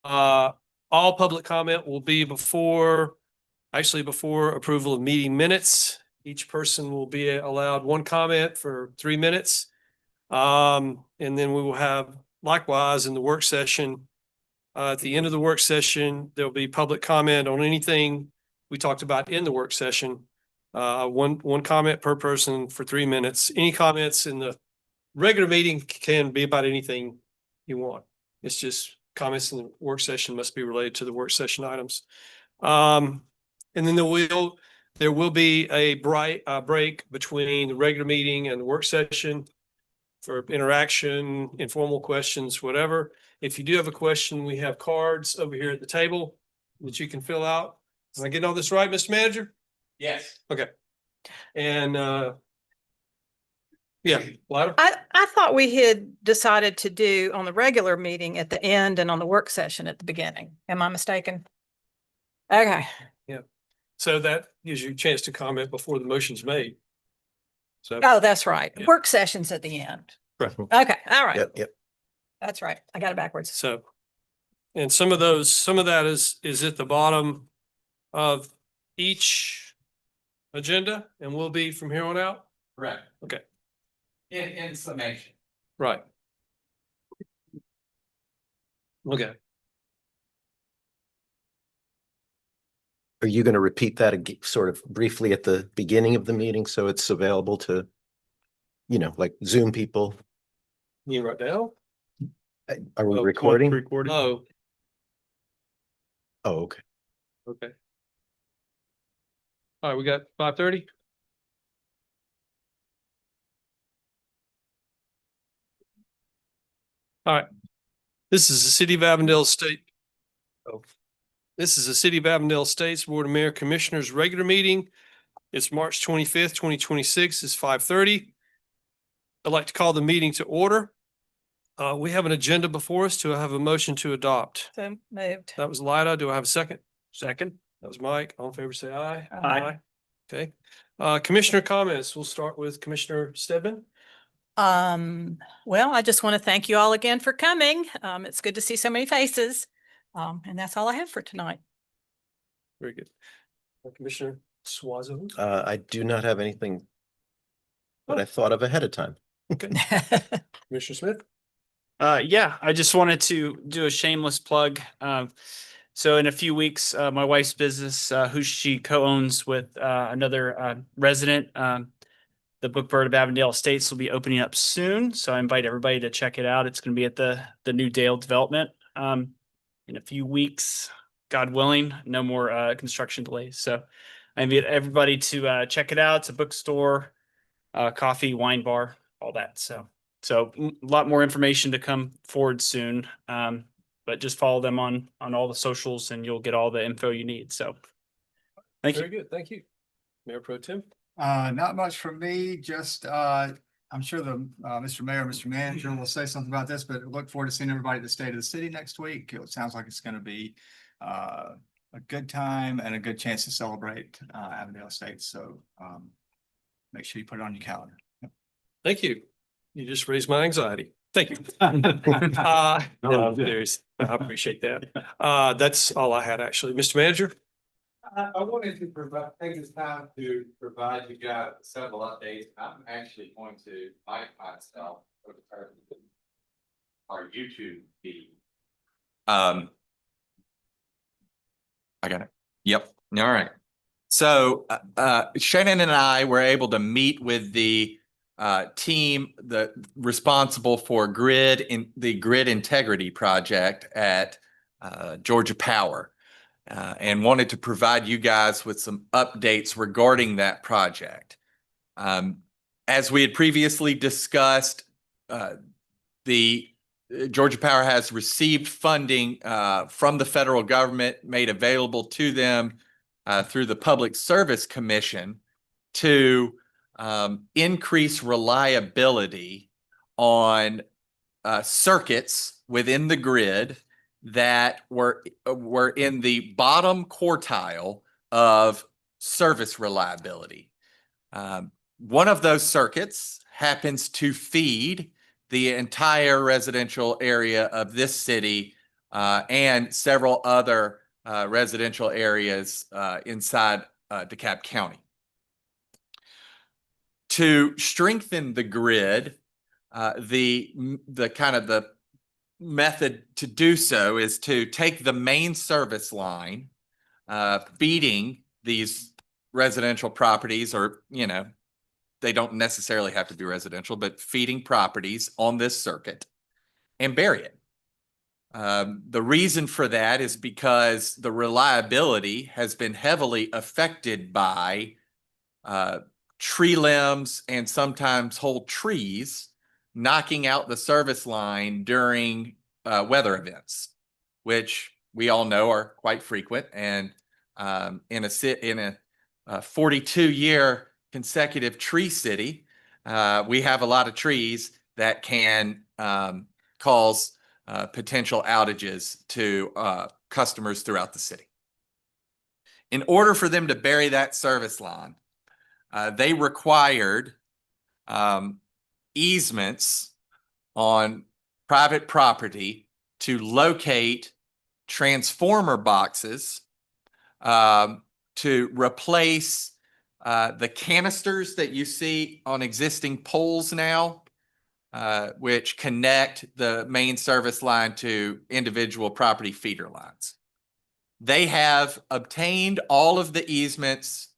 All public comment will be before approval of meeting minutes. Each person will be allowed one comment for 3 minutes. And then we will have likewise in the work session. At the end of the work session, there'll be public comment on anything we talked about in the work session. One comment per person for 3 minutes. Any comments in the regular meeting can be about anything you want. It's just comments in the work session must be related to the work session items. And then there will be a break between the regular meeting and the work session for interaction, informal questions, whatever. If you do have a question, we have cards over here at the table that you can fill out. Am I getting all this right, Mr. Manager? Yes. Okay. And yeah, Lada? I thought we had decided to do on the regular meeting at the end and on the work session at the beginning. Am I mistaken? Okay. Yeah. So that gives you a chance to comment before the motion's made. So, Oh, that's right. Yeah. Work sessions at the end. right. Okay. All right. Yep. That's right. I got it backwards. So, and some of that is at the bottom of each agenda and will be from here on out. Correct. Okay. In summation. Right. Okay. Are you going to repeat that sort of briefly at the beginning of the meeting so it's available to, like Zoom people? You right now? Are we Oh, recording? Oh, Oh, okay. okay. All right, we got 5:30. All right. This is the City of Avondale State. Oh, this is the City of Avondale State's Board of Mayor Commissioners regular meeting. It's March 25th, 2026. It's 5:30. I'd like to call the meeting to order. We have an agenda before us. Do I have a motion to adopt? So moved. That was Lida. Do I have a second? Second. That was Mike. All in favor, say aye. Aye. Okay. Commissioner comments. We'll start with Commissioner Stedman. Well, I just want to thank you all again for coming. It's good to see so many faces. And that's all I have for tonight. Very good. Commissioner Swazo. I do not have anything that I thought of ahead of time. Okay. Commissioner Smith. Yeah, I just wanted to do a shameless plug. So in a few weeks, my wife's business, who she co-owns with another resident, the Bookbird of Avondale Estates, will be opening up soon. So I invite everybody to check it out. It's going to be at the new Dale development in a few weeks, God willing, no more construction delays. So I invite everybody to check it out. It's a bookstore, coffee, wine bar, all that. So a lot more information to come forward soon. But just follow them on all the socials and you'll get all the info you need. So thank you. Very good. Thank you. Mayor Pro Tem. Not much from me, just I'm sure the Mr. Mayor, Mr. Manager will say something about this, but look forward to seeing everybody at the State of the City next week. It sounds like it's going to be a good time and a good chance to celebrate Avondale Estates. So make sure you put it on your calendar. Thank you. You just raised my anxiety. Thank you. No, I appreciate that. That's all I had, actually. Mr. Manager? I wanted to take this time to provide you guys several updates. I'm actually going to mic myself for our YouTube feed. I got it. Yep. All right. So Shannon and I were able to meet with the team responsible for the grid integrity project at Georgia Power. And wanted to provide you guys with some updates regarding that project. As we had previously discussed, the Georgia Power has received funding from the federal government made available to them through the Public Service Commission to increase reliability on circuits within the grid that were in the bottom quartile of service reliability. One of those circuits happens to feed the entire residential area of this city and several other residential areas inside DeKalb County. To strengthen the grid, the kind of the method to do so is to take the main service line feeding these residential properties, or, you know, they don't necessarily have to be residential, but feeding properties on this circuit, and bury it. The reason for that is because the reliability has been heavily affected by tree limbs and sometimes whole trees knocking out the service line during weather events, which we all know are quite frequent. And in a 42-year consecutive tree city, we have a lot of trees that can cause potential outages to customers throughout the city. In order for them to bury that service line, they required easements on private property to locate transformer boxes to replace the canisters that you see on existing poles now, which connect the main service line to individual property feeder lines. They have obtained all of the easements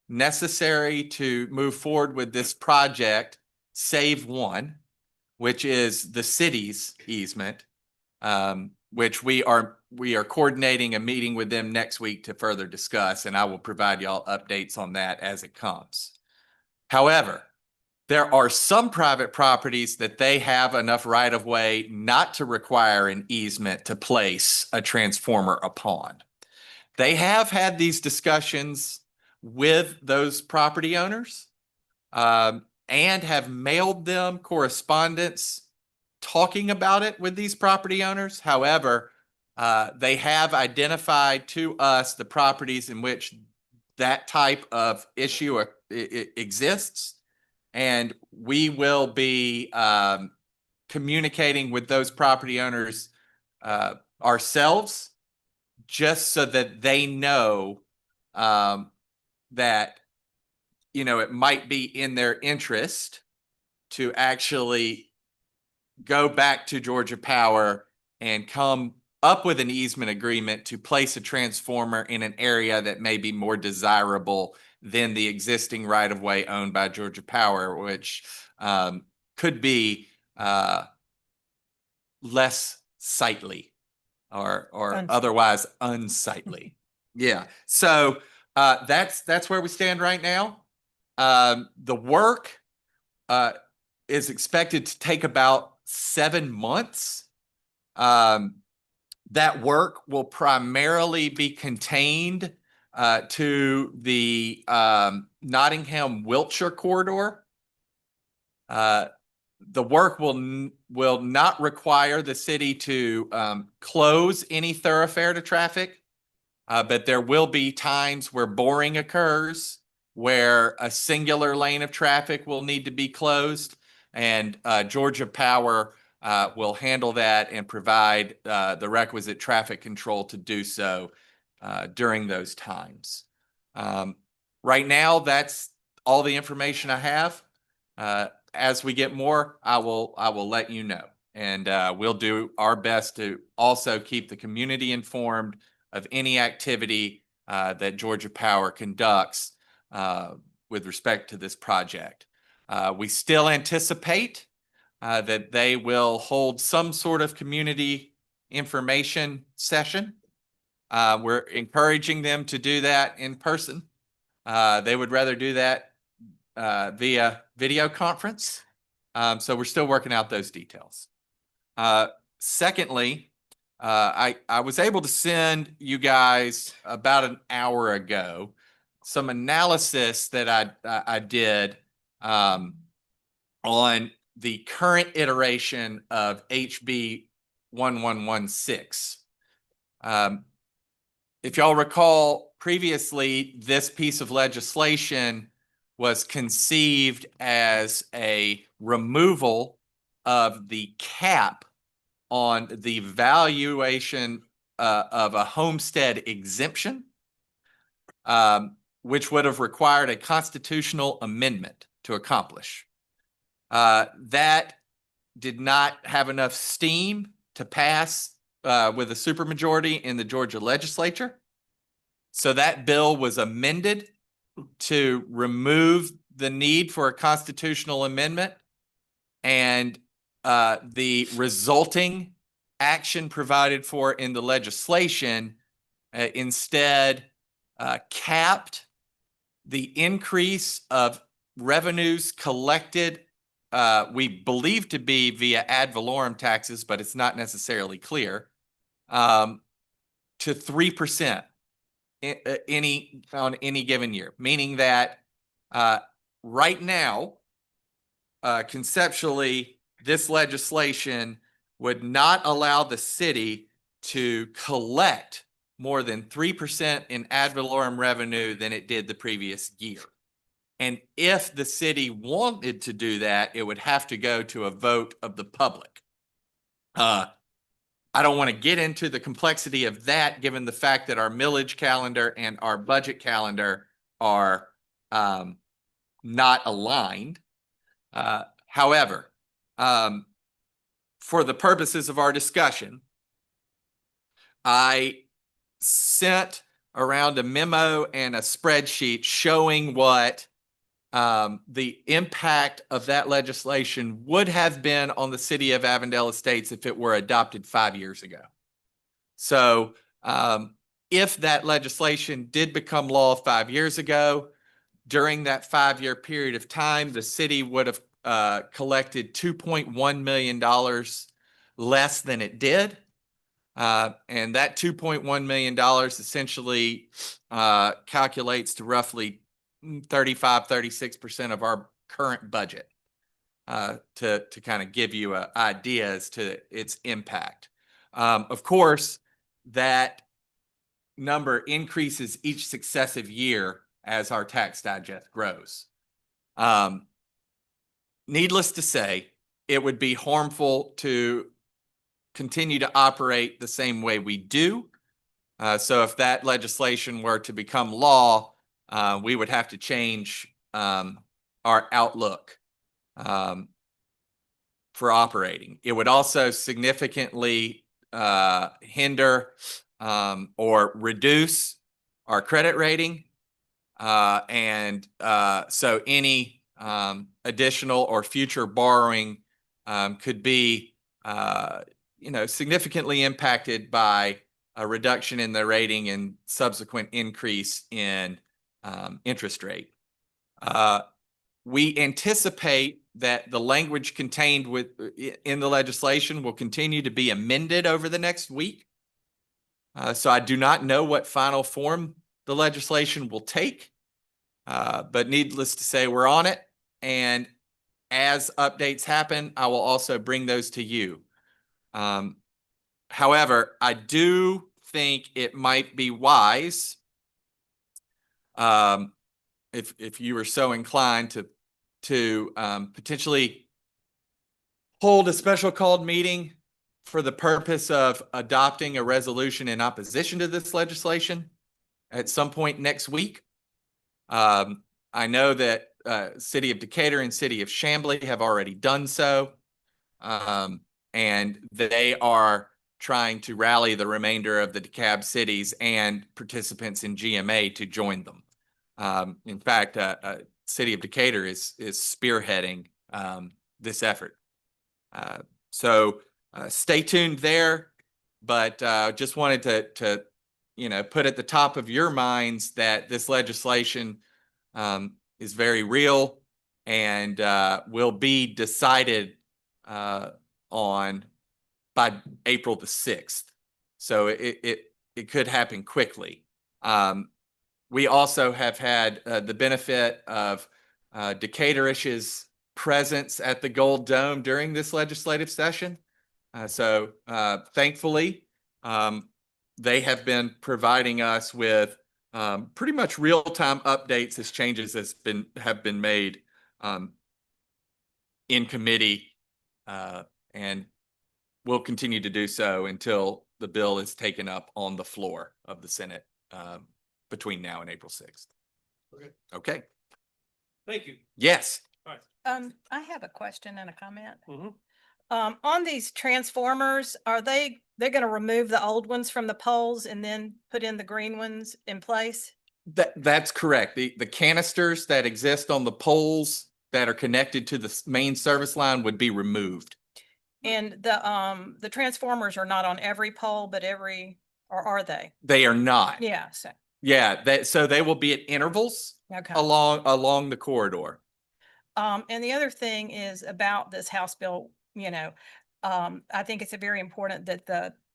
necessary to move forward with this project, save one, which is the city's easement, which we are coordinating a meeting with them next week to further discuss, and I will provide y'all updates on that as it comes. However, there are some private properties that they have enough right of way not to require an easement to place a transformer upon. They have had these discussions with those property owners and have mailed them correspondence talking about it with these property owners. However, they have identified to us the properties in which that type of issue exists, and we will be communicating with those property owners ourselves, just so that they know that, you know, it might be in their interest to actually go back to Georgia Power and come up with an easement agreement to place a transformer in an area that may be more desirable than the existing right-of-way owned by Georgia Power, which could be less sightly or otherwise unsightly. Yeah. So that's where we stand right now. The work is expected to take about 7 months. That work will primarily be contained to the Nottingham-Wiltshire corridor. The work will not require the city to close any thoroughfare to traffic, but there will be times where boring occurs, where a singular lane of traffic will need to be closed, and Georgia Power will handle that and provide the requisite traffic control to do so during those times. Right now, that's all the information I have. As we get more, I will let you know, and we'll do our best to also keep the community informed of any activity that Georgia Power conducts with respect to this project. We still anticipate that they will hold some sort of community information session. We're encouraging them to do that in person. They would rather do that via video conference. So we're still working out those details. Secondly, I was able to send you guys about an hour ago some analysis that I did on the current iteration of HB 1116. If y'all recall, previously, this piece of legislation was conceived as a removal of the cap on the valuation of a homestead exemption, which would have required a constitutional amendment to accomplish. That did not have enough steam to pass with a supermajority in the Georgia legislature. So that bill was amended to remove the need for a constitutional amendment, and the resulting action provided for in the legislation instead capped the increase of revenues collected, we believe to be via ad valorem taxes, but it's not necessarily clear, to 3% on any given year, meaning that right now, conceptually, this legislation would not allow the city to collect more than 3% in ad valorem revenue than it did the previous year. And if the city wanted to do that, it would have to go to a vote of the public. I don't want to get into the complexity of that, given the fact that our millage calendar and our budget calendar are not aligned. However, for the purposes of our discussion, I sent around a memo and a spreadsheet showing what the impact of that legislation would have been on the city of Avondale Estates if it were adopted 5 years ago. So if that legislation did become law 5 years ago, during that 5-year period of time, the city would have collected $2.1 million less than it did. And that $2.1 million essentially calculates to roughly 36% of our current budget, to kind of give you an idea as to its impact. Of course, that number increases each successive year as our tax digest grows. Needless to say, it would be harmful to continue to operate the same way we do. So if that legislation were to become law, we would have to change our outlook for operating. It would also significantly hinder or reduce our credit rating. And so any additional or future borrowing could be significantly impacted by a reduction in the rating and subsequent increase in interest rate. We anticipate that the language contained in the legislation will continue to be amended over the next week. So I do not know what final form the legislation will take, but needless to say, we're on it. And as updates happen, I will also bring those to you. However, I do think it might be wise, if you were so inclined, to potentially hold a special called meeting for the purpose of adopting a resolution in opposition to this legislation at some point next week. I know that City of Decatur and City of Chamblee have already done so, and they are trying to rally the remainder of the DeKalb cities and participants in GMA to join them. In fact, City of Decatur is spearheading this effort. So stay tuned there, but just wanted to put at the top of your minds that this legislation is very real and will be decided on by April the 6th. So it could happen quickly. We also have had the benefit of Decaturish's presence at the Gold Dome during this legislative session. So thankfully, they have been providing us with pretty much real-time updates as changes have been made in committee, and we'll continue to do so until the bill is taken up on the floor of the Senate between now and April 6th. Okay. Okay. Thank you. Yes. I have a question and a comment. Mhm. On these transformers, they're gonna remove the old ones from the poles and then put in the green ones in place? That's correct. The canisters that exist on the poles that are connected to the main service line would be removed. And the transformers are not on every pole, but or are they? They are not. Yeah, so, Yeah, so they will be at intervals okay. along the corridor. And the other thing is about this House bill, I think it's very important that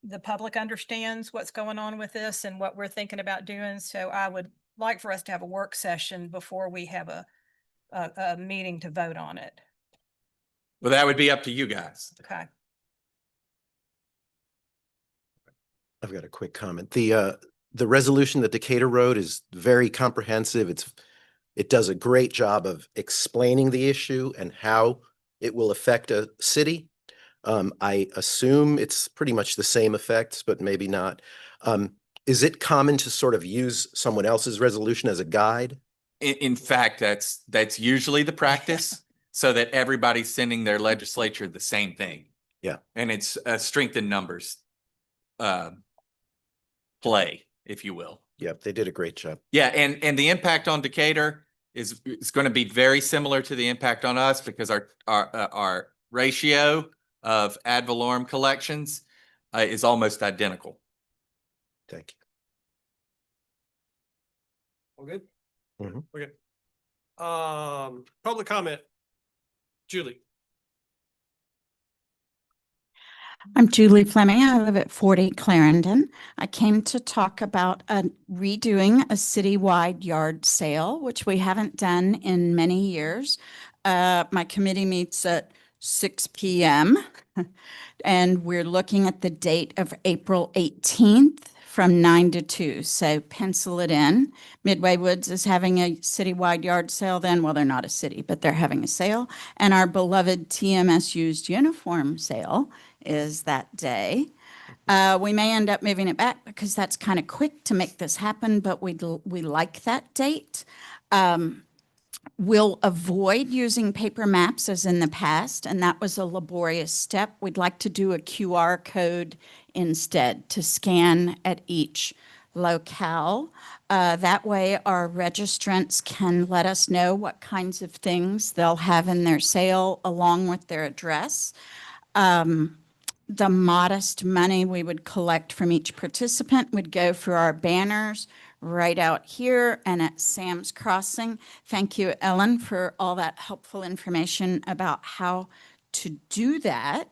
the public understands what's going on with this and what we're thinking about doing. So I would like for us to have a work session before we have a meeting to vote on it. Well, that would be up to you guys. Okay. I've got a quick comment. The resolution that Decatur wrote is very comprehensive. It does a great job of explaining the issue and how it will affect a city. I assume it's pretty much the same effects, but maybe not. Is it common to sort of use someone else's resolution as a guide? In fact, that's usually the practice, so that everybody's sending their legislature the same thing. Yeah. And it's a strength in numbers play, if you will. Yep, they did a great job. Yeah, and the impact on Decatur is going to be very similar to the impact on us, because our ratio of ad valorem collections is almost identical. Thank All good? Mhm. Okay. Public comment. Julie. I'm Julie Fleming. I live at 40 Clarendon. I came to talk about redoing a citywide yard sale, which we haven't done in many years. My committee meets at 6 p.m. and we're looking at the date of April 18th from 9 to 2. So pencil it in. Midway Woods is having a citywide yard sale then. Well, they're not a city, but they're having a sale. And our beloved TMS used uniform sale is that day. We may end up moving it back because that's kind of quick to make this happen, but we like that date. We'll avoid using paper maps as in the past, and that was a laborious step. We'd like to do a QR code instead to scan at each locale. That way our registrants can let us know what kinds of things they'll have in their sale along with their address. The modest money we would collect from each participant would go for our banners right out here and at Sam's Crossing. Thank you, Ellen, for all that helpful information about how to do that.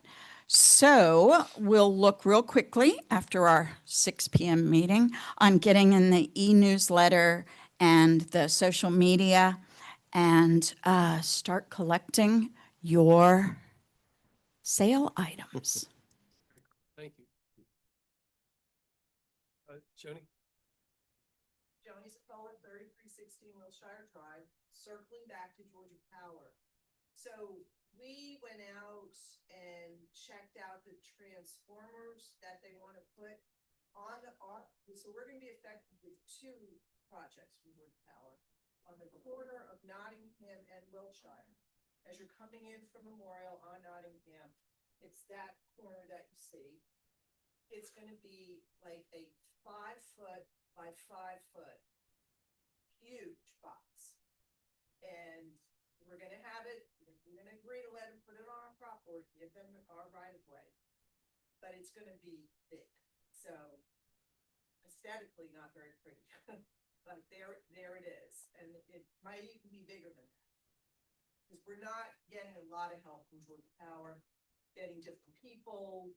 So we'll look real quickly after our 6 p.m. meeting on getting in the e-newsletter and the social media and start collecting your sale items. Thank you. Joni? Joni's calling 3316 Wilshire Drive, circling back to Georgia Power. So we went out and checked out the transformers that they want to put on so we're going to be affected with 2 projects from Georgia Power on the corner of Nottingham and Wilshire. As you're coming in from Memorial on Nottingham, it's that corner that you see. It's going to be like a 5-foot by 5-foot huge box. And we're going to have it, we're going to agree to let them put it on our property, give them our right of way. But it's going to be big. So aesthetically not very pretty, but there it is. And it might even be bigger than that. Because we're not getting a lot of help from Georgia Power, getting different people,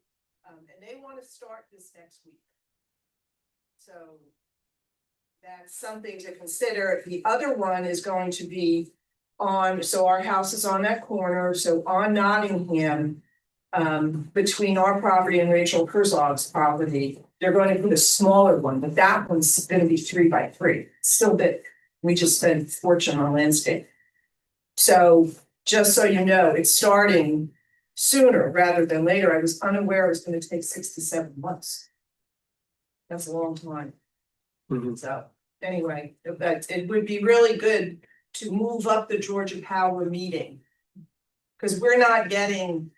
and they want to start this next week. So that's something to consider. The other one is going to be so our house is on that corner, so on Nottingham, between our property and Rachel Kurzlov's property, they're going to put a smaller one, but that one's going to be 3 by 3. It's still big. We just spent a fortune on landscape. So just so you know, it's starting sooner rather than later. I was unaware it was gonna take 6 to 7 months. That's a long time. Mhm. So, anyway, it would be really good to move up the Georgia Power meeting. Cause we're not getting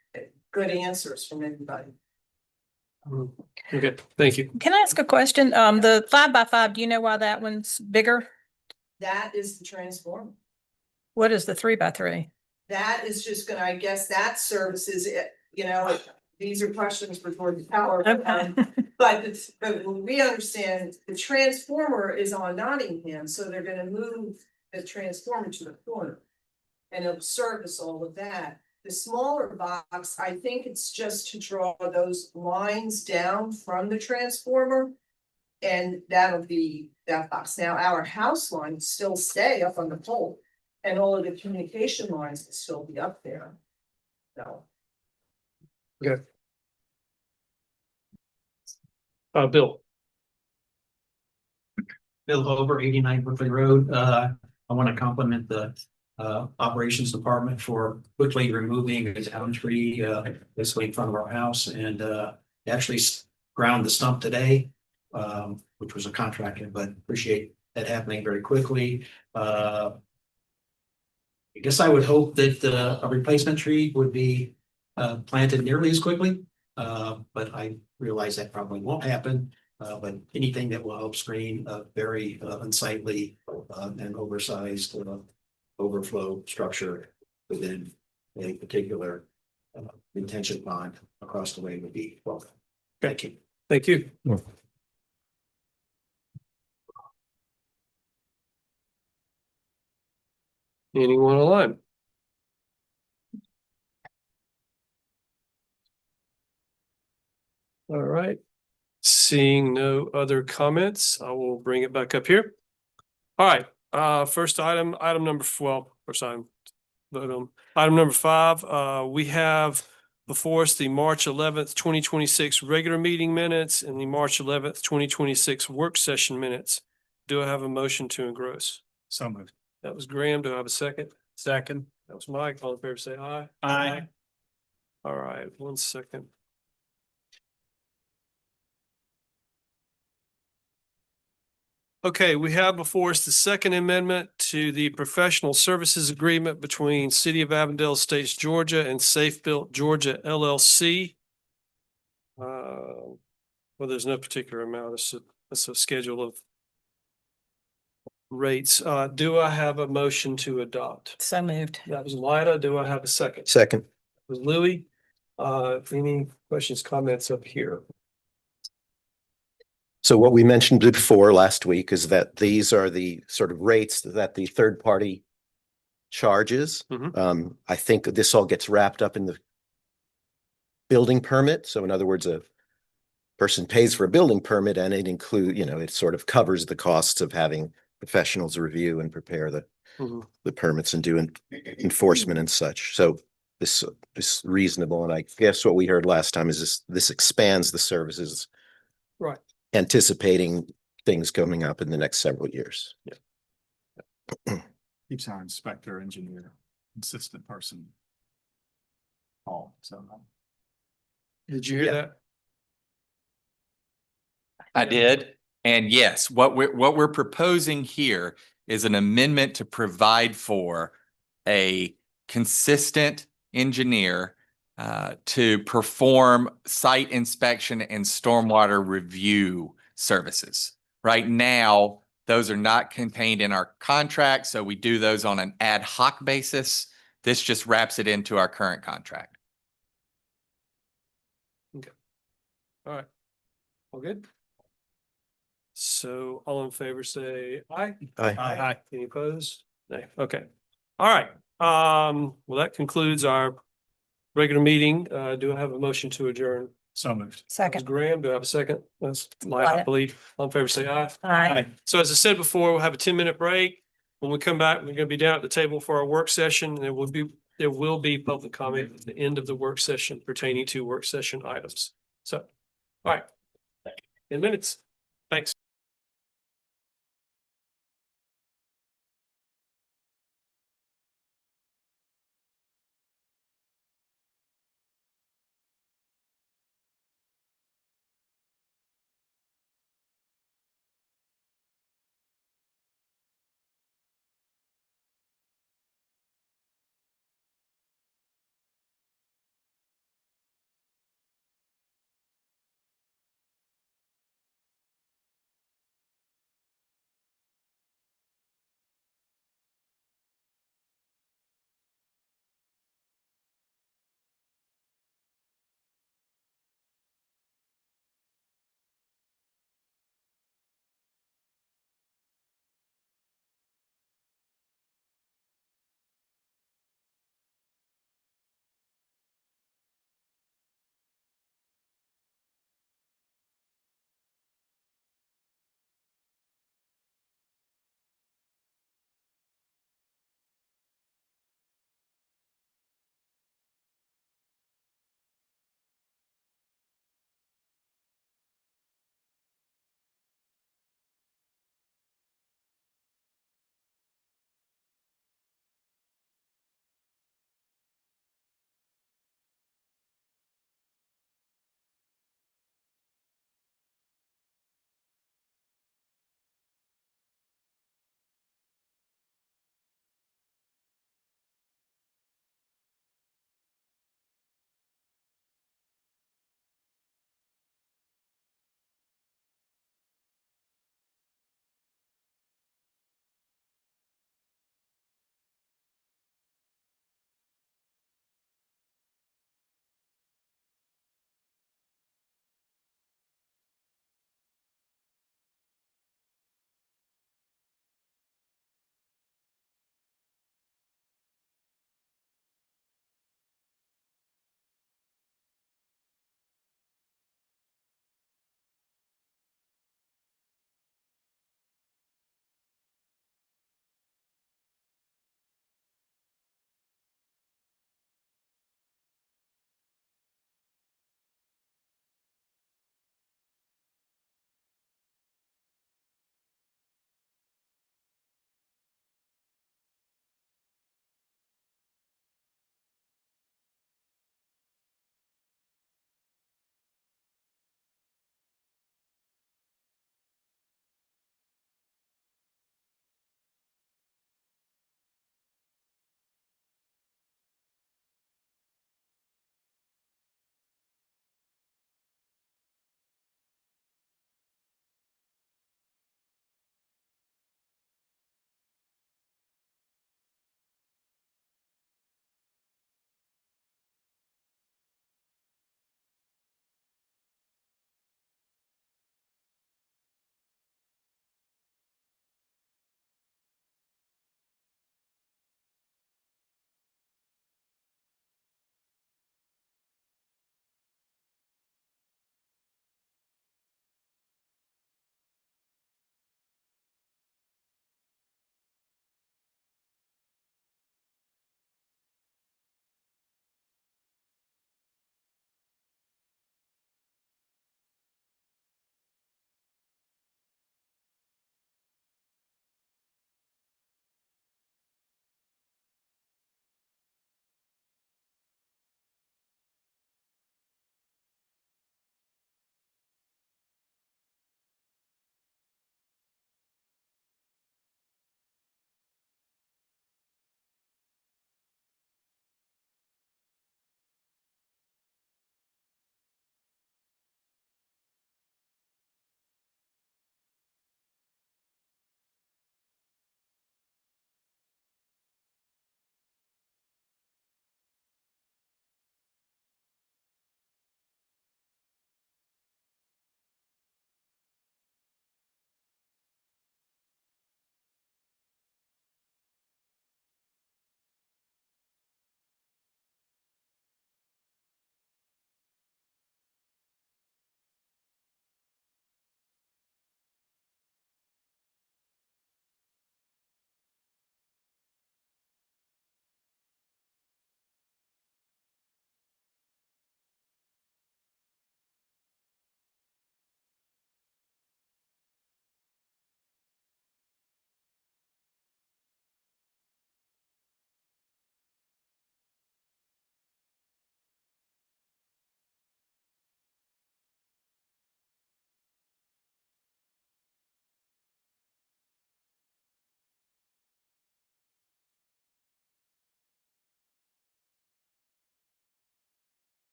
good answers from everybody. Okay, thank you. Can I ask a question? The 5x5, do you know why that one's bigger? That is the transformer. What is the 3x3? That is just gonna, I guess that services it, these are questions for Georgia Power. But we understand the transformer is on Nottingham, so they're gonna move the transformer to the corner. And it'll service all of that. The smaller box, I think it's just to draw those lines down from the transformer. And that'll be that box. Now, our house lines still stay up on the pole. And all of the communication lines will still be up there. So. Bill. Bill Over, 89 Brooklyn Road. I want to compliment the operations department for quickly removing a down tree basically in front of our house, and actually ground the stump today, which was a contractor, but appreciate that happening very quickly. I guess I would hope that a replacement tree would be planted nearly as quickly, but I realize that probably won't happen. But anything that will help screen a very unsightly and oversized overflow structure within a particular retention pond across the way would be welcome. Thank you. Thank you. Anyone online? All right. Seeing no other comments, I will bring it back up here. All right, first item, first item. Vote on item number 5. We have before us the March 11th, 2026 regular meeting minutes and the March 11th, 2026 work session minutes. Do I have a motion to engross? So moved. That was Graham. Do I have a second? Second. That was Mike. All in favor, say aye. Aye. All right, 1 second. Okay, we have before us the second amendment to the professional services agreement between City of Avondale Estates, Georgia and Safe Built Georgia LLC. Well, there's no particular amount. It's a schedule of rates. Do I have a motion to adopt? So moved. That was Lida. Do I have a second? Second. That was Louis. Any questions, comments up here? So what we mentioned before last week is that these are the sort of rates that the third party charges. Mhm. I think this all gets wrapped up in the building permit. So in other words, a person pays for a building permit and it it sort of covers the costs of having professionals review and prepare Mhm. the permits and do enforcement and such. So this is reasonable. And I guess what we heard last time is this expands the services. Right. Anticipating things coming up in the next several years. Keeps our inspector, engineer, assistant person. All, so. Did you hear Yeah. that? I did. And yes, what we're proposing here is an amendment to provide for a consistent engineer to perform site inspection and stormwater review services. Right now, those are not contained in our contract, so we do those on an ad hoc basis. This just wraps it into our current contract. All right. All good? So all in favor, say aye. Aye. Any opposed? Nay. Okay. All right. Well, that concludes our regular meeting. Do I have a motion to adjourn? So moved. That was Second. Graham. Do I have a second? That's Light, I Light. believe. All in favor, say aye. Aye. So as I said before, we'll have a 10-minute break. When we come back, we're going to be down at the table for our work session. There will be public comment at the end of the work session pertaining to work session items. So, all right. In minutes. Thanks.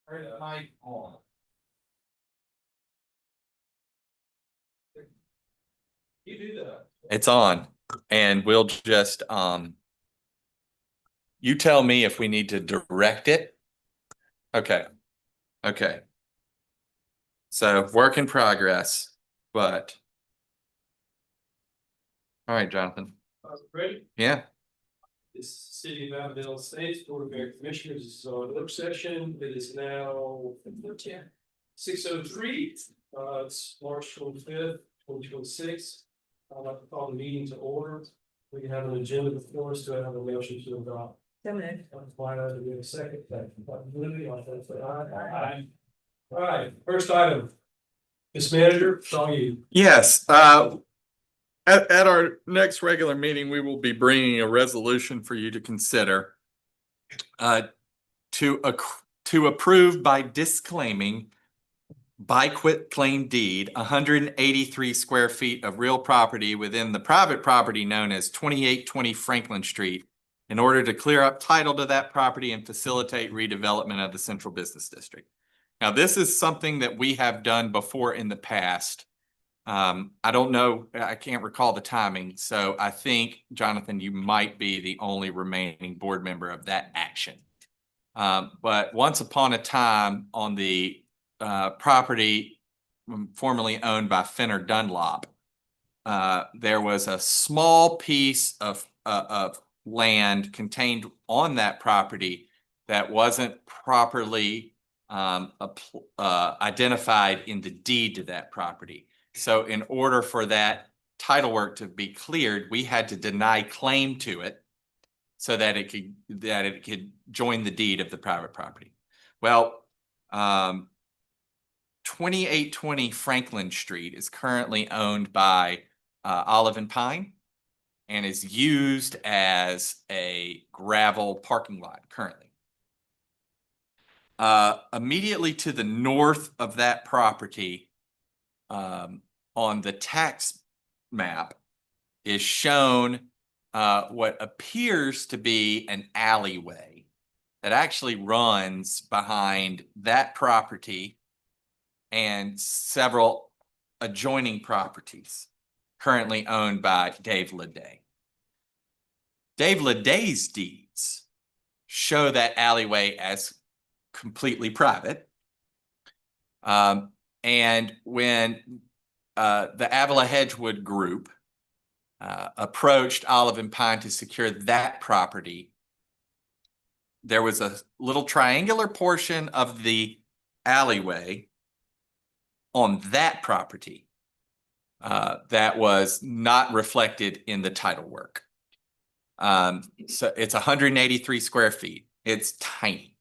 Turn the mic on. You do that. It's on, and we'll just, you tell me if we need to direct it. Okay. Okay. So work in progress, but. All right, Jonathan. Ready? Yeah. This City of Avondale Estates Board of Mayor Commissioners is on work session. It is now 6:03. It's March 25th, 2026. I'd like to call the meeting to order. We have an agenda before us. Do I have a motion to adopt? Find out to be a second. Lily, I'll say aye. All right, first item. Ms. Manager, it's all you. Yes, at our next regular meeting, we will be bringing a resolution for you to consider. To approve by disclaiming by quit claim deed 183 square feet of real property within the private property known as 2820 Franklin Street in order to clear up title to that property and facilitate redevelopment of the central business district. Now, this is something that we have done before in the past. I don't know, I can't recall the timing. So I think, Jonathan, you might be the only remaining board member of that action. But once upon a time on the property formerly owned by Finner Dunlop, there was a small piece of land contained on that property that wasn't properly identified in the deed to that property. So in order for that title work to be cleared, we had to deny claim to it so that it could join the deed of the private property. Well, 2820 Franklin Street is currently owned by Olive and Pine and is used as a gravel parking lot currently. Immediately to the north of that property, on the tax map, is shown what appears to be an alleyway that actually runs behind that property and several adjoining properties currently owned by Dave Leday. Dave Leday's deeds show that alleyway as completely private. And when the Avila Hedgewood group approached Olive and Pine to secure that property, there was a little triangular portion of the alleyway on that property that was not reflected in the title work. So it's 183 square feet. It's tiny.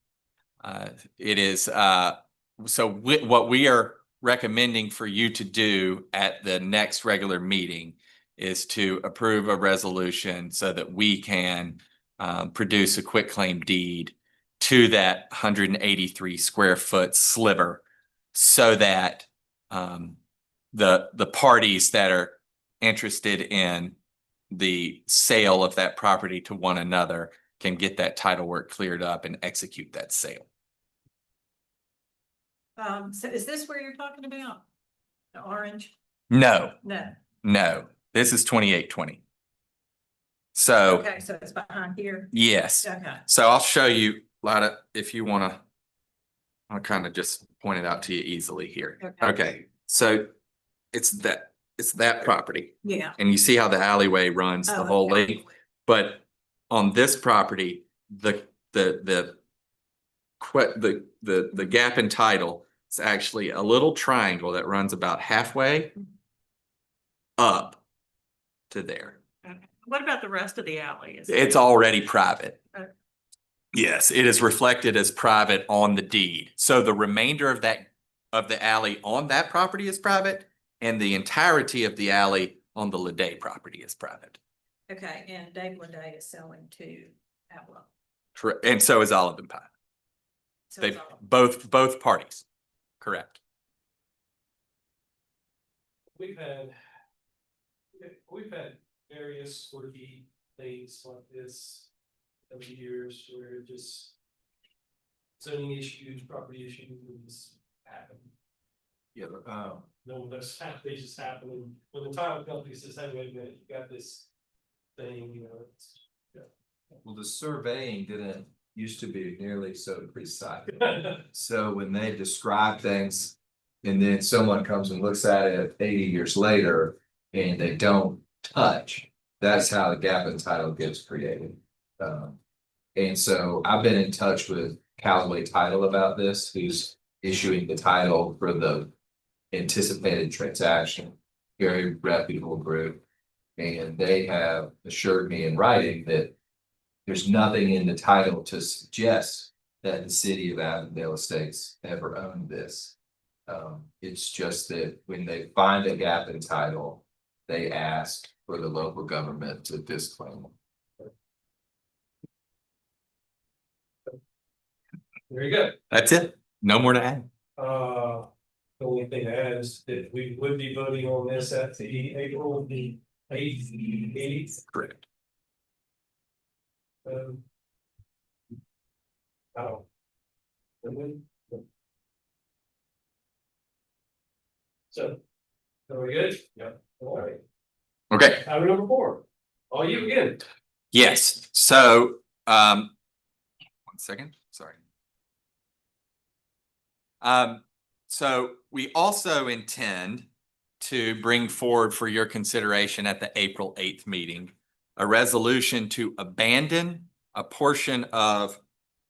It is so what we are recommending for you to do at the next regular meeting is to approve a resolution so that we can produce a quitclaim deed to that 183 square foot sliver so that the parties that are interested in the sale of that property to one another can get that title work cleared up and execute that sale. So is this where you're talking about? The orange? No, No. no, this is 2820. So, Okay, so it's behind here. yes. Okay. So I'll show you, Lada, if you want to, I'll kind of just point it out to you easily here. Okay. Okay, so it's that property. Yeah. And you see how the alleyway runs the Oh, whole okay. length, but on this property, the gap in title is actually a little triangle that runs about halfway up to there. Okay. What about the rest of the alley? It's already private. Okay. Yes, it is reflected as private on the deed. So the remainder of the alley on that property is private, and the entirety of the alley on the Leday property is private. Okay, and Dave Leday is selling to Avila. Correct. And so is Olive and Pine. So They it's all- both parties. Correct. We've had various quirky things like this over the years where it just zoning issues, property issues happen. Yeah, No, that's they just happen. When the title company says, hey, wait a minute, you got this thing, you know, it's. Well, the surveying didn't used to be nearly so precise. So when they describe things and then someone comes and looks at it 80 years later and they don't touch, that's how the gap in title gets created. And so I've been in touch with Callaway Title about this, who's issuing the title for the anticipated transaction, very reputable group. And they have assured me in writing that there's nothing in the title to suggest that the city of Avondale Estates ever owned this. It's just that when they find a gap in title, they ask for the local government to disclaim it. Very good. that's it. No more to add. The only thing to add is that we would be voting on this at the April the 8th. Correct. Oh. So, are we good? Yeah. All right. Okay. Item number 4. All you again. Yes. So, 1 second. Sorry. So we also intend to bring forward for your consideration at the April 8th meeting, a resolution to abandon a portion of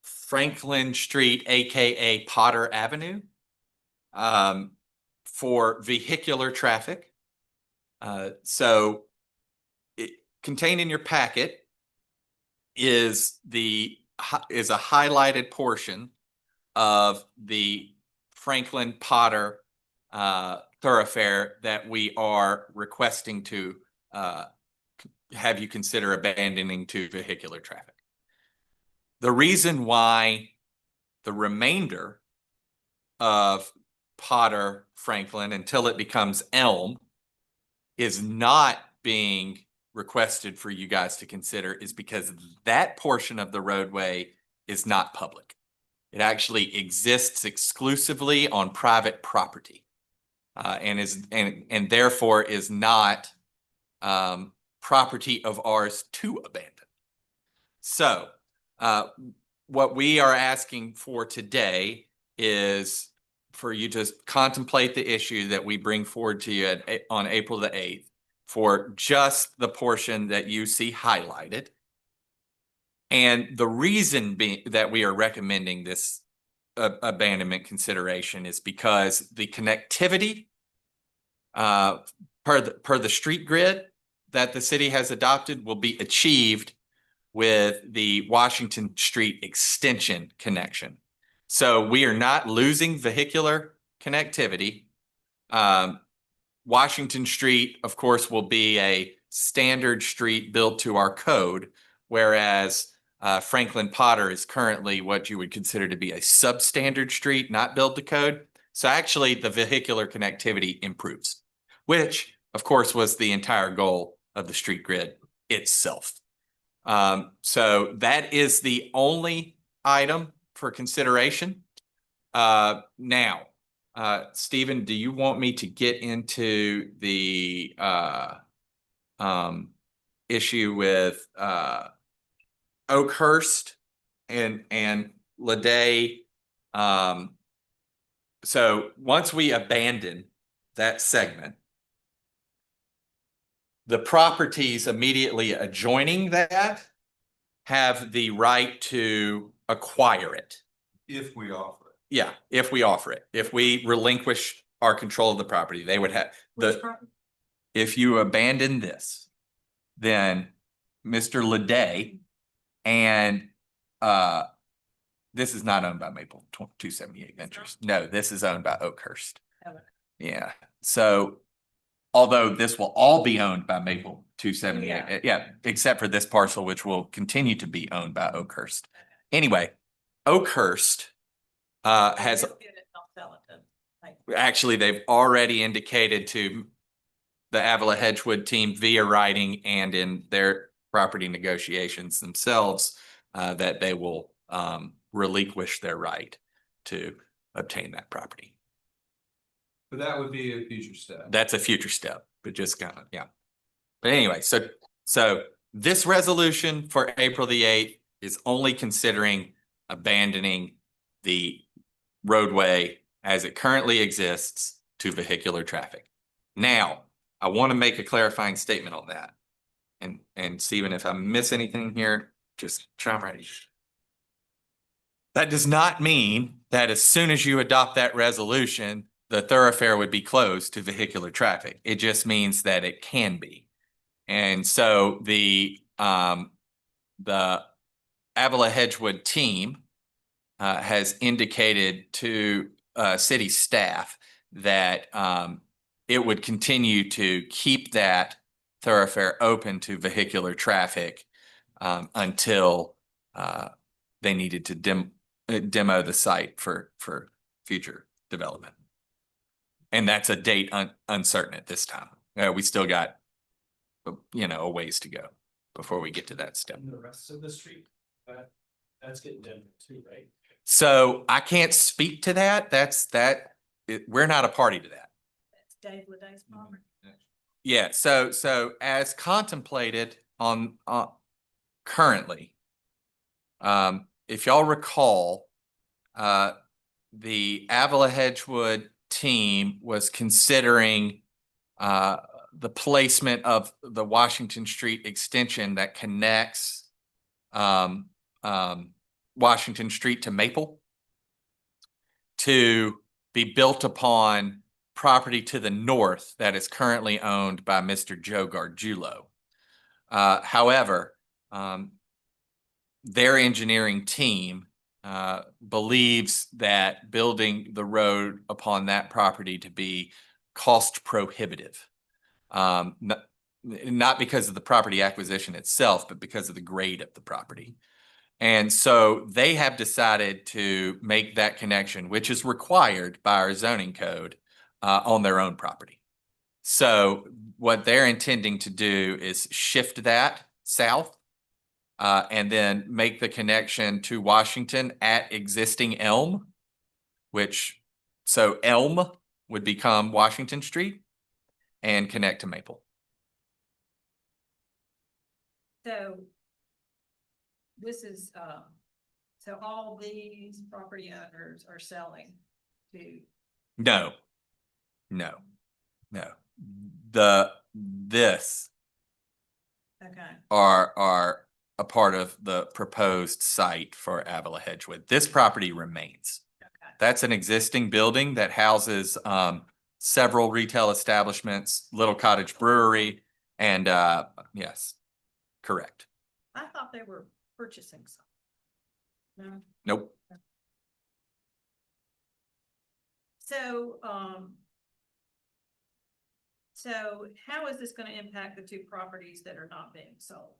Franklin Street, AKA Potter Avenue, for vehicular traffic. So contained in your packet is a highlighted portion of the Franklin Potter thoroughfare that we are requesting to have you consider abandoning to vehicular traffic. The reason why the remainder of Potter Franklin until it becomes Elm is not being requested for you guys to consider is because that portion of the roadway is not public. It actually exists exclusively on private property, and therefore is not property of ours to abandon. So, what we are asking for today is for you to contemplate the issue that we bring forward to you on April the 8th for just the portion that you see highlighted. And the reason being that we are recommending this abandonment consideration is because the connectivity per the street grid that the city has adopted will be achieved with the Washington Street extension connection. So we are not losing vehicular connectivity. Washington Street, of course, will be a standard street built to our code, whereas Franklin Potter is currently what you would consider to be a substandard street, not built to code. So actually the vehicular connectivity improves, which of course was the entire goal of the street grid itself. So that is the only item for consideration. Now, Stephen, do you want me to get into the issue with Oakhurst and Lede? So once we abandon that segment, the properties immediately adjoining that have the right to acquire it. If we offer it. Yeah, if we offer it. If we relinquish our control of the property, they would have if you abandon this, then Mr. Lede and this is not owned by Maple 278 Ventures. No, this is owned by Oakhurst. Yeah. So although this will all be owned by Maple 278, yeah, except for this parcel, which will continue to be owned by Oakhurst. Anyway, Oakhurst has actually, they've already indicated to the Avila Hedgewood team via writing and in their property negotiations themselves that they will relinquish their right to obtain that property. But that would be a future step. That's a future step, but just kind of, yeah. But anyway, so this resolution for April the 8th is only considering abandoning the roadway as it currently exists to vehicular traffic. Now, I want to make a clarifying statement on that. And Stephen, if I miss anything here, just chime right in. That does not mean that as soon as you adopt that resolution, the thoroughfare would be closed to vehicular traffic. It just means that it can be. And so the Avila Hedgewood team has indicated to city staff that it would continue to keep that thoroughfare open to vehicular traffic until they needed to demo the site for future development. And that's a date uncertain at this time. We still got, a ways to go before we get to that step. And the rest of the street, that's getting done too, right? So I can't speak to that. We're not a party to that. That's Dave Leday's property. Yeah, so as contemplated on currently, if y'all recall, the Avila Hedgewood team was considering the placement of the Washington Street extension that connects Washington Street to Maple to be built upon property to the north that is currently owned by Mr. Joe Gargiulo. However, their engineering team believes that building the road upon that property to be cost prohibitive. Not because of the property acquisition itself, but because of the grade of the property. And so they have decided to make that connection, which is required by our zoning code, on their own property. So what they're intending to do is shift that south and then make the connection to Washington at existing Elm, so Elm would become Washington Street and connect to Maple. So this is, so all these property owners are selling to, No. This okay, are a part of the proposed site for Avila Hedgewood. This property remains. okay. That's an existing building that houses several retail establishments, Little Cottage Brewery, and yes, correct. I thought they were purchasing some. No? Nope. So, so how is this gonna impact the two properties that are not being sold?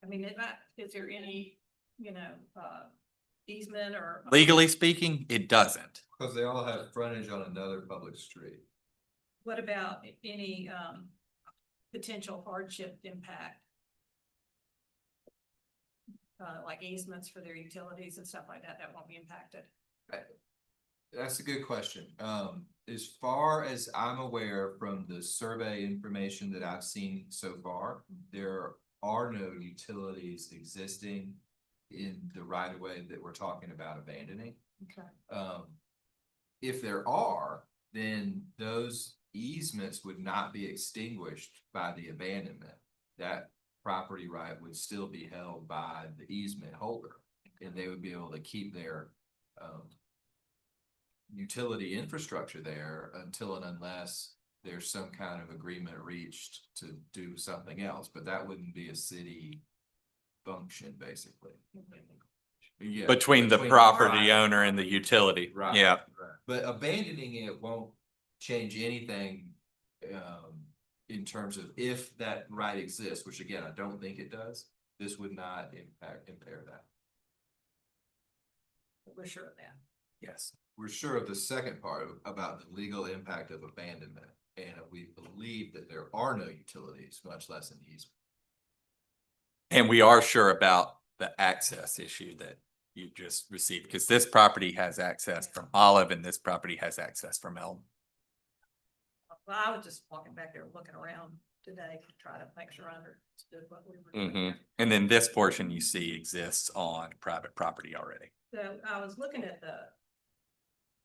I mean, is there any, easement or? Legally speaking, it doesn't. Because they all have frontage on another public street. What about any, potential hardship impact? Like easements for their utilities and stuff like that, that won't be impacted? That's a good question. As far as I'm aware from the survey information that I've seen so far, there are no utilities existing in the right of way that we're talking about abandoning. Okay. If there are, then those easements would not be extinguished by the abandonment. That property right would still be held by the easement holder, and they would be able to keep their utility infrastructure there until and unless there's some kind of agreement reached to do something else, but that wouldn't be a city function, basically. Yeah, Between the property owner and the utility. Right. Yeah. Right. But abandoning it won't change anything in terms of if that right exists, which again, I don't think it does. This would not impair that. We're sure of that. Yes. We're sure of the second part about the legal impact of abandonment, and we believe that there are no utilities, much less an easement. And we are sure about the access issue that you just received, because this property has access from Olive and this property has access from Elm. Well, I was just walking back there, looking around today to try to make sure I understood what we were doing. Mm-hmm. And then this portion you see exists on private property already. So I was looking at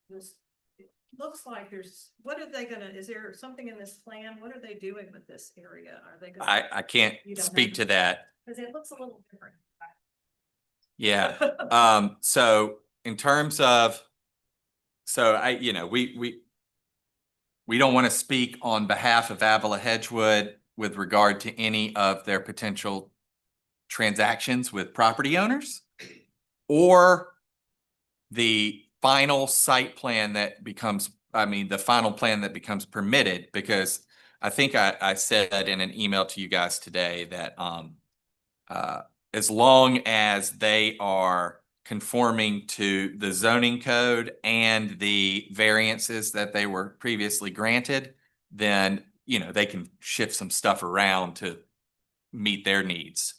this, it looks like what are they gonna, is there something in this plan? What are they doing with this area? Are they gonna? I can't You don't speak know? to that. Cause it looks a little different. Yeah. So in terms of, we don't want to speak on behalf of Avila Hedgewood with regard to any of their potential transactions with property owners or the final site plan that becomes, the final plan that becomes permitted, because I think I said in an email to you guys today that, as long as they are conforming to the zoning code and the variances that they were previously granted, then, they can shift some stuff around to meet their needs.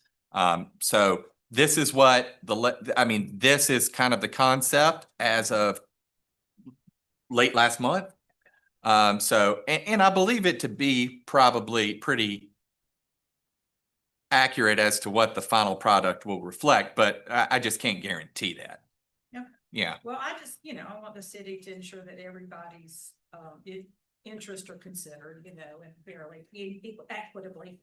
So this is what this is kind of the concept as of late last month. And I believe it to be probably pretty accurate as to what the final product will reflect, but I just can't guarantee that. Yeah. Yeah. Well, I just, I want the city to ensure that everybody's, interests are considered, and fairly, equitably.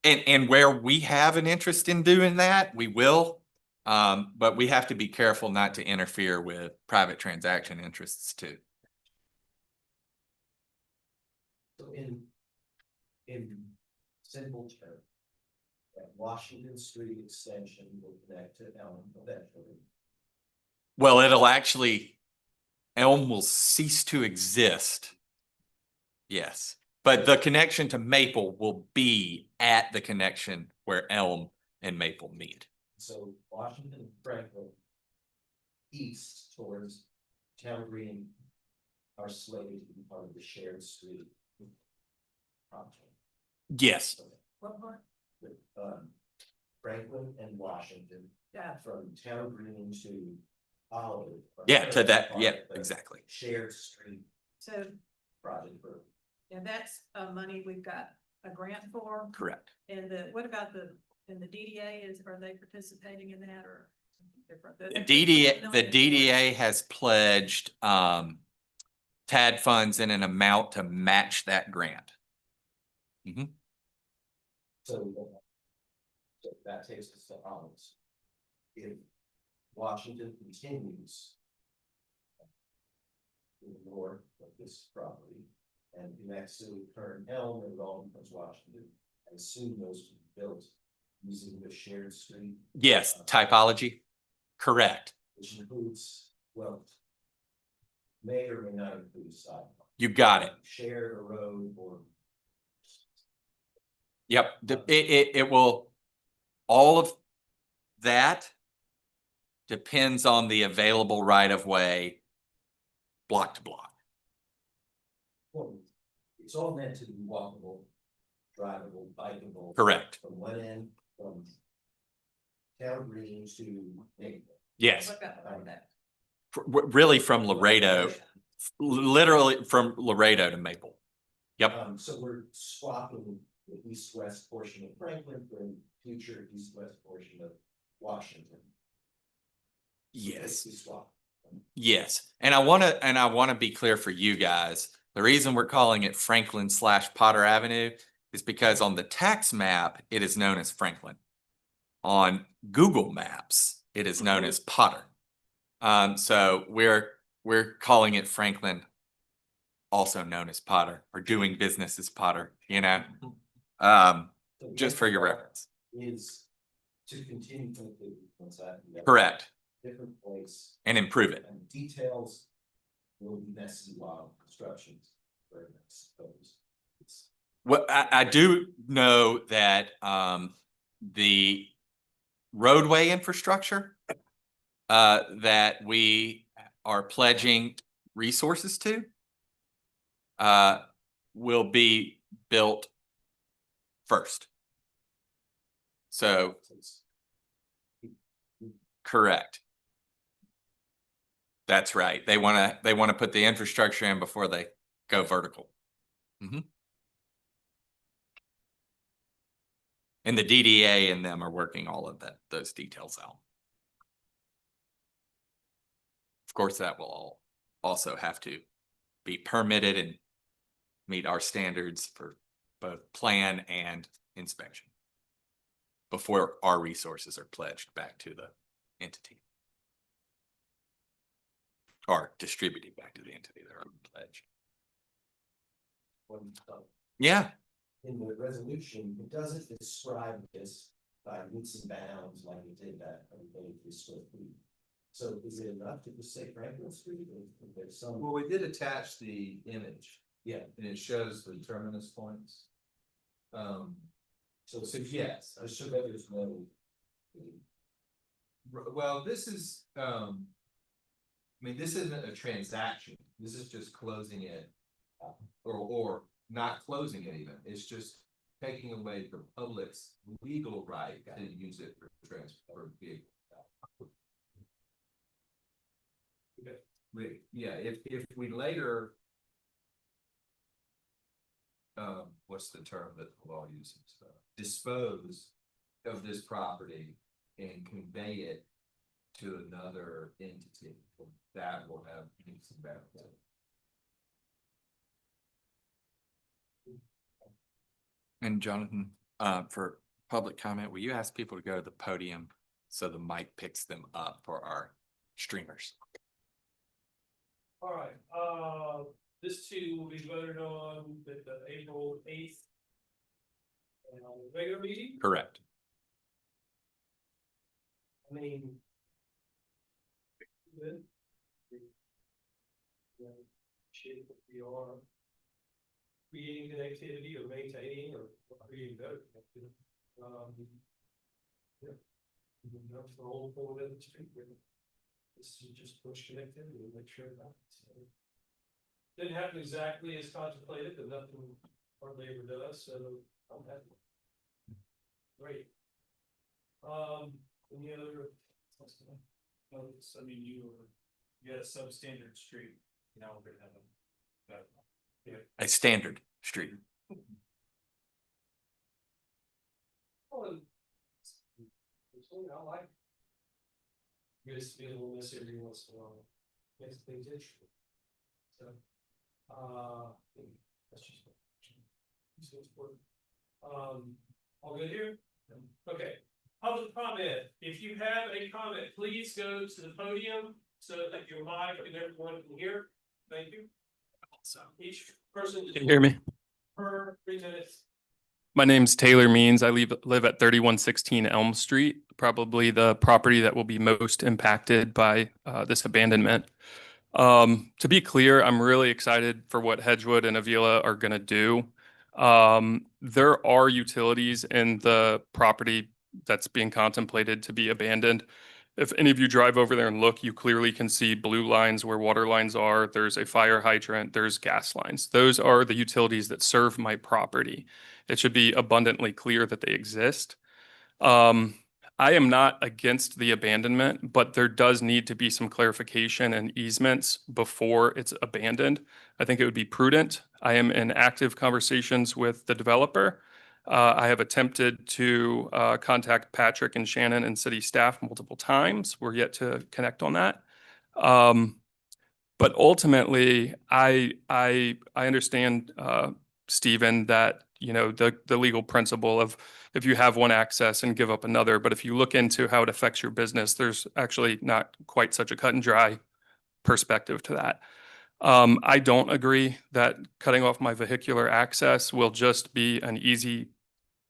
And where we have an interest in doing that, we will. But we have to be careful not to interfere with private transaction interests too. So in simple terms, that Washington Street extension will connect to Elm eventually. Well, Elm will cease to exist. Yes, but the connection to Maple will be at the connection where Elm and Maple meet. So Washington and Franklin east towards Town Green are slated to be part of the shared street project. Yes. What part? With, Franklin and Washington. Yeah. From Town Green to Olive. Yeah, to that. Yeah, exactly. Shared street So, project for. and that's money we've got a grant for, Correct. and what about the DDA, are they participating in that or something different? The DDA has pledged TAD funds in an amount to match that grant. Mm-hmm. So that takes us to Olive's. If Washington continues to the north of this property and connects to the current Elm and all becomes Washington, I assume those were built using the shared street. Yes, typology. Correct. Which includes, well, may or may not include sidewalk. You got it. Shared a road or. Yep. It will, all of that depends on the available right of way block to block. Well, it's all meant to be walkable, drivable, bikeable. Correct. From one end, from Town Green to Maple. Yes. What about that? Really from Laredo, literally from Laredo to Maple. Yep. So we're swapping the east-west portion of Franklin for the future east-west portion of Washington. Yes. Basically swap. Yes. And I want to be clear for you guys. The reason we're calling it Franklin/Potter Avenue is because on the tax map, it is known as Franklin. On Google Maps, it is known as Potter. So we're calling it Franklin, also known as Potter, or doing business as Potter, So just for your reference. is to continue to include Correct. different place And improve it. and details will be messy while construction's very nice. Well, I do know that the roadway infrastructure that we are pledging resources to will be built first. So Correct. That's right. They want to put the infrastructure in before they go vertical. Mhm. And the DDA and them are working all of those details out. Of course, that will all also have to be permitted and meet our standards for both plan and inspection before our resources are pledged back to the entity or distributed back to the entity that are pledged. Yeah. In the resolution, it doesn't describe this by meets and bounds like it did that, square feet. So is it enough to just say Franklin Street or is there some? Well, we did attach the image. Yeah. And it shows the terminus points. So yes. I should have there's no. Well, this is, I mean, this isn't a transaction. This is just closing it. Or not closing it even. It's just taking away the public's legal right to use it for transport vehicle. Yeah, if we later. What's the term that the law uses? Dispose of this property and convey it to another entity, that will have some benefit. And Jonathan, for public comment, will you ask people to go to the podium so the mic picks them up for our streamers? All right, this too will be voted on at the April 8th. And on the regular meeting, Correct. I mean. Good. Shape what we are. Creating connectivity or maintaining or creating better connectivity. Yeah. That's the whole point of the street. This is just push connectivity and make sure that didn't happen exactly as contemplated, but nothing hardly ever does, so I'm happy. Great. Any other? I mean, you had a substandard street, now we're gonna have A standard street. I like. Just feel a little miss every once in a while. Makes things interesting. So, that's just. All good here? Okay. Public comment. If you have a comment, please go to the podium so that your mic and everyone can hear. Thank you. So each person. Can you hear me? Per 3 minutes. My name's Taylor Means. I live at 3116 Elm Street, probably the property that will be most impacted by this abandonment. To be clear, I'm really excited for what Hedgewood and Avila are going to do. There are utilities in the property that's being contemplated to be abandoned. If any of you drive over there and look, you clearly can see blue lines where water lines are. There's a fire hydrant, there's gas lines. Those are the utilities that serve my property. It should be abundantly clear that they exist. I am not against the abandonment, but there does need to be some clarification and easements before it's abandoned. I think it would be prudent. I am in active conversations with the developer. I have attempted to contact Patrick and Shannon and city staff multiple times. We're yet to connect on that. But ultimately, I understand, Stephen, that the legal principle of if you have one access and give up another, but if you look into how it affects your business, there's actually not quite such a cut and dry perspective to that. I don't agree that cutting off my vehicular access will just be an easy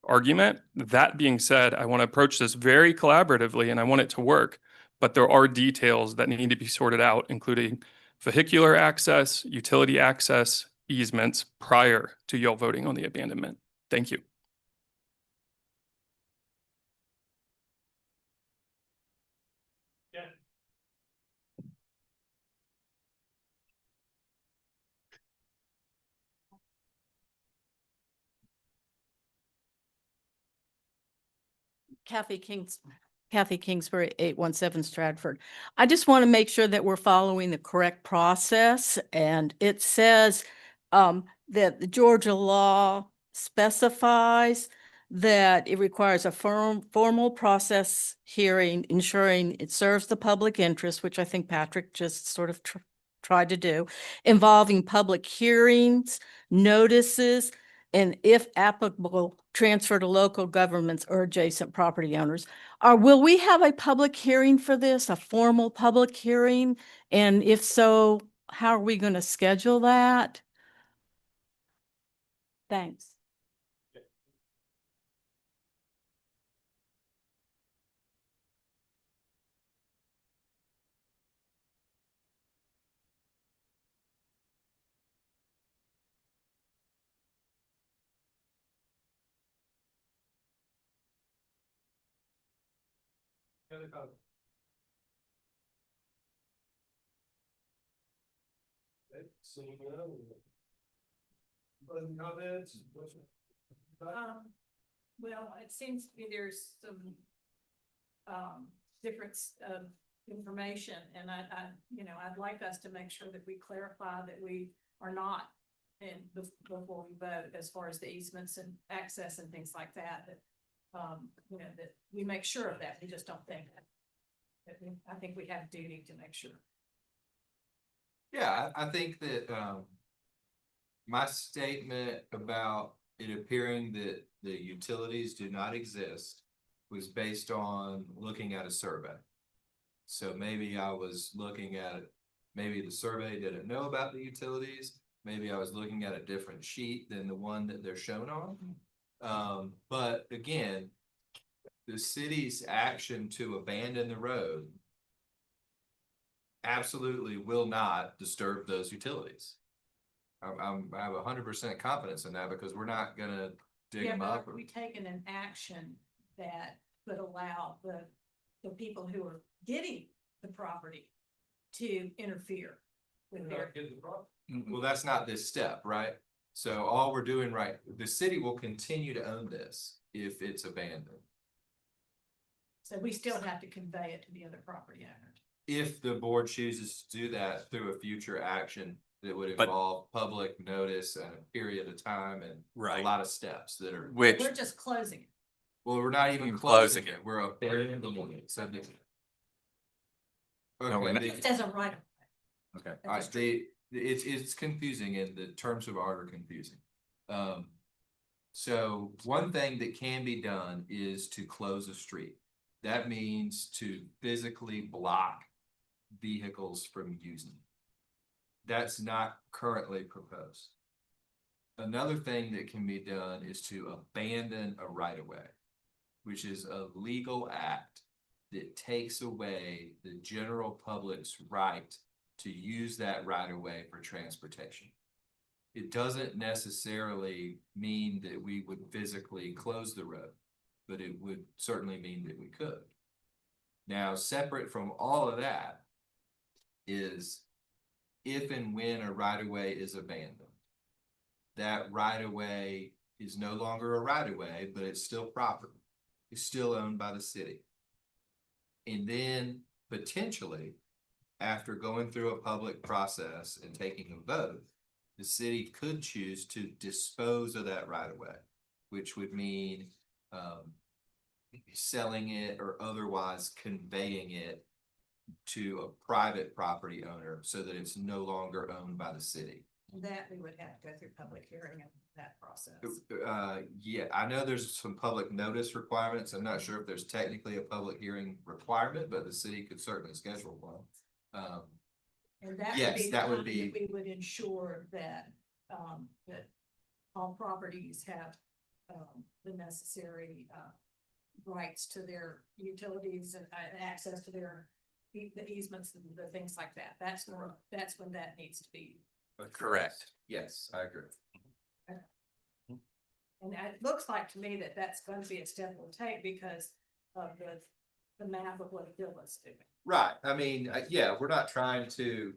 argument. That being said, I want to approach this very collaboratively and I want it to work, but there are details that need to be sorted out, including vehicular access, utility access, easements prior to y'all voting on the abandonment. Thank you. Yeah. Kathy Kings, Kathy Kingsbury, 817 Stratford. I just want to make sure that we're following the correct process. And it says that the Georgia law specifies that it requires a formal process hearing, ensuring it serves the public interest, which I think Patrick just sort of tried to do, involving public hearings, notices, and if applicable, transfer to local governments or adjacent property owners. Will we have a public hearing for this, a formal public hearing? And if so, how are we going to schedule that? Thanks. Comments? Well, it seems to me there's some difference of information, and I'd like us to make sure that we clarify that we are not before we vote as far as the easements and access and things like that, that that we make sure of that. We just don't think that. I think we have duty to make sure. Yeah, I think that, my statement about it appearing that the utilities do not exist was based on looking at a survey. So maybe I was looking at, maybe the survey didn't know about the utilities. Maybe I was looking at a different sheet than the one that they're shown on. But again, the city's action to abandon the road absolutely will not disturb those utilities. I have 100% confidence in that, because we're not gonna dig Yeah, them but up. are we taking an action that would allow the people who are getting the property to interfere with their? Well, that's not this step, right? So all we're doing, right, the city will continue to own this if it's abandoned. So we still have to convey it to the other property owners. If the board chooses to do that through a future action that would But- involve public notice and a period of time and a Right. lot of steps that are, Which, We're just closing it. well, we're not even Even closing closing it. We're abandoning it. So No, we're not. okay, It says a right of way. okay. all right, it's confusing, and the terms of art are confusing. So one thing that can be done is to close a street. That means to physically block vehicles from using. That's not currently proposed. Another thing that can be done is to abandon a right of way, which is a legal act that takes away the general public's right to use that right of way for transportation. It doesn't necessarily mean that we would physically close the road, but it would certainly mean that we could. Now, separate from all of that is if and when a right of way is abandoned, that right of way is no longer a right of way, but it's still property. It's still owned by the city. And then potentially, after going through a public process and taking a vote, the city could choose to dispose of that right of way, which would mean selling it or otherwise conveying it to a private property owner so that it's no longer owned by the city. That we would have to go through public hearing of that process. Yeah, I know there's some public notice requirements. I'm not sure if there's technically a public hearing requirement, but the city could certainly schedule one. And that would yes, be the that would time be- we would ensure that, that all properties have, the necessary, rights to their utilities and access to their, the easements and the things like that. That's when that needs to be. Correct. Yes, I agree. And it looks like to me that that's going to be a step we'll take because of the map of what Bill is doing. Right. I mean, yeah, we're not trying to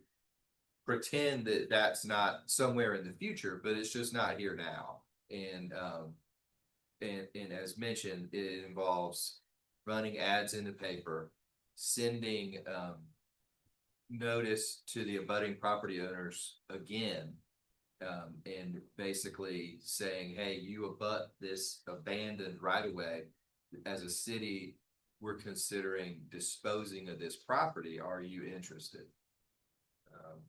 pretend that that's not somewhere in the future, but it's just not here now. And as mentioned, it involves running ads in the paper, sending, notice to the abutting property owners again. And basically saying, hey, you abut this abandoned right of way. As a city, we're considering disposing of this property. Are you interested?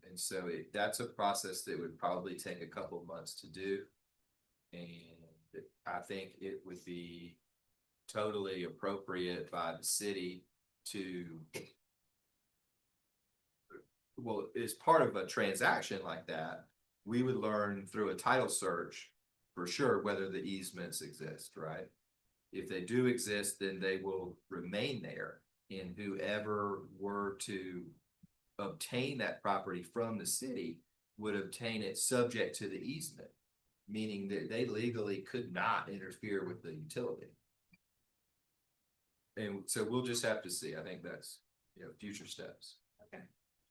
And so that's a process that would probably take a couple of months to do. And I think it would be totally appropriate by the city to, well, as part of a transaction like that, we would learn through a title search for sure whether the easements exist, right? If they do exist, then they will remain there. And whoever were to obtain that property from the city would obtain it subject to the easement, meaning that they legally could not interfere with the utility. And so we'll just have to see. I think that's, future steps. Okay.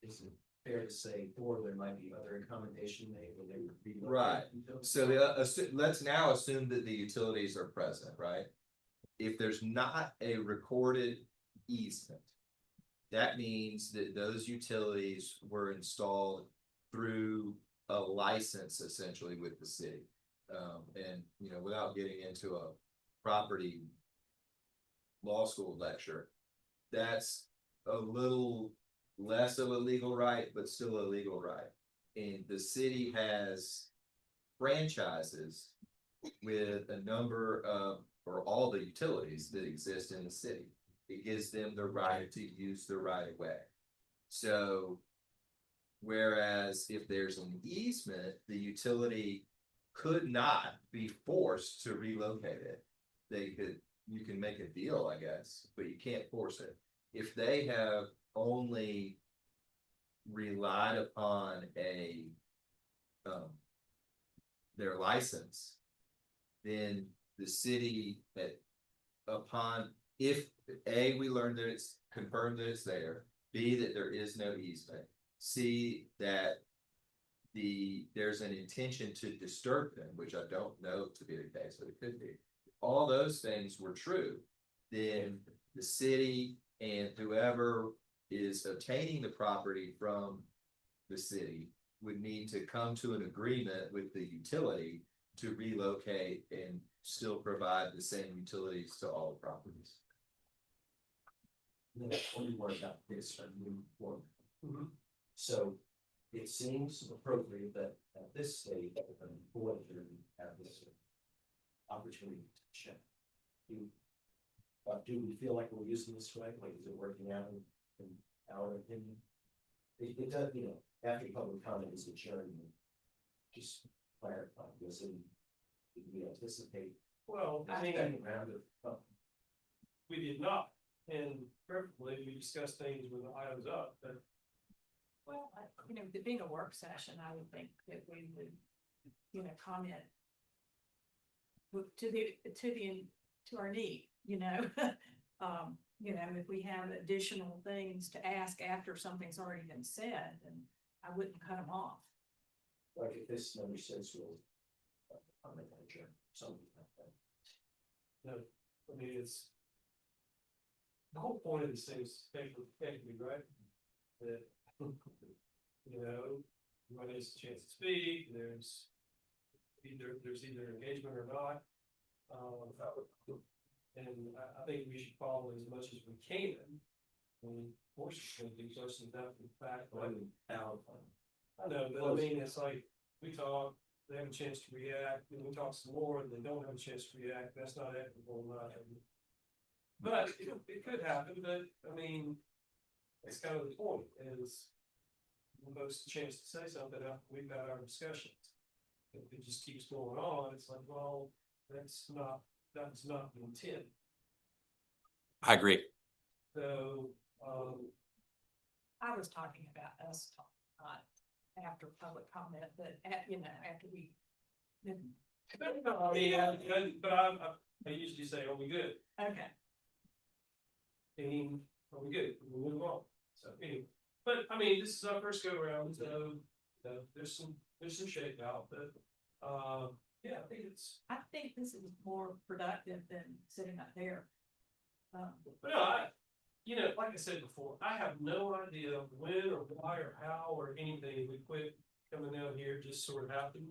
Is it fair to say, or there might be other accommodation made where they would be? Right. So let's now assume that the utilities are present, right? If there's not a recorded easement, that means that those utilities were installed through a license essentially with the city. And, without getting into a property law school lecture, that's a little less of a legal right, but still a legal right. And the city has franchises with a number of, or all the utilities that exist in the city. It gives them the right to use the right of way. So, whereas if there's an easement, the utility could not be forced to relocate it. You can make a deal, I guess, but you can't force it. If they have only relied upon their license, then the city if A, we learned that it's confirmed that it's there, B, that there is no easement, C, that there's an intention to disturb them, which I don't know to be the case, but it could be. All those things were true. Then the city and whoever is obtaining the property from the city would need to come to an agreement with the utility to relocate and still provide the same utilities to all properties. Only worry about this from moving forward. So it seems appropriate that at this stage, the board should have this opportunity to check. Do we feel like we're using this right? Like, is it working out in our opinion? It does, after public comment is adjourned, just clarify this, and we anticipate. Well, I mean, we did not, and preferably we discussed things with the items up, but. Well, being a work session, I would think that we would, comment to our need, if we have additional things to ask after something's already been said, then I wouldn't cut them off. Like if this never says we'll comment on adjourn, something like that. No, I mean, it's the whole point of this thing is technically, right? That, everybody has a chance to speak, there's either engagement or not. And I think we should follow as much as we can. Of course, it's going to be close enough in fact. I know, but I mean, it's like, we talk, they have a chance to react, and we talk some more, and they don't have a chance to react. That's not equitable, but it could happen. But I mean, that's kind of the point, is most chance to say something after we've had our discussions. If it just keeps going on, it's like, well, that's not the intent. I agree. So, I was talking about us, not after public comment, but after we. But I usually say, are we good? Okay. And are we good? We move on. So anyway, but I mean, this is our first go around, so there's some shakeout, but yeah, I think this is more productive than sitting up there. But no, like I said before, I have no idea when or why or how or anything. We quit coming out here, just sort of happened.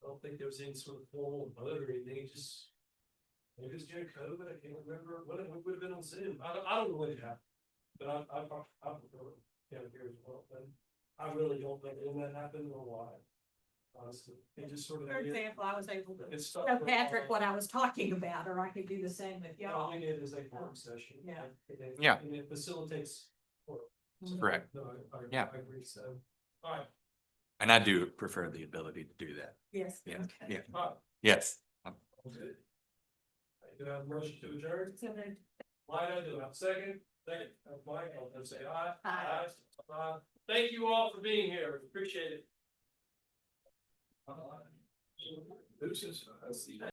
I don't think there was any sort of formal vote or anything, just. Maybe it's during COVID, I can't remember, when it would have been on Zoom, I don't know when it happened. But I prefer down here as well, but I really don't know when that happened or why. Honestly, it just sort of. For example, I was able to It stuck tell for a Patrick while. what I was talking about, or I could do the same with y'all. All we need is a work session. Yeah. Yeah. And it facilitates work. So, Correct. No, Yeah. I agree, so, all right, And I do prefer the ability to do that. Yes. Yeah, Okay. yeah, all right, yes. all good. Do I have a motion to adjourn? So then, Mike, I do have a second. Second, Mike, I'll say aye. Aye. Aye. Thank you all for being here. Appreciate it. Deuces.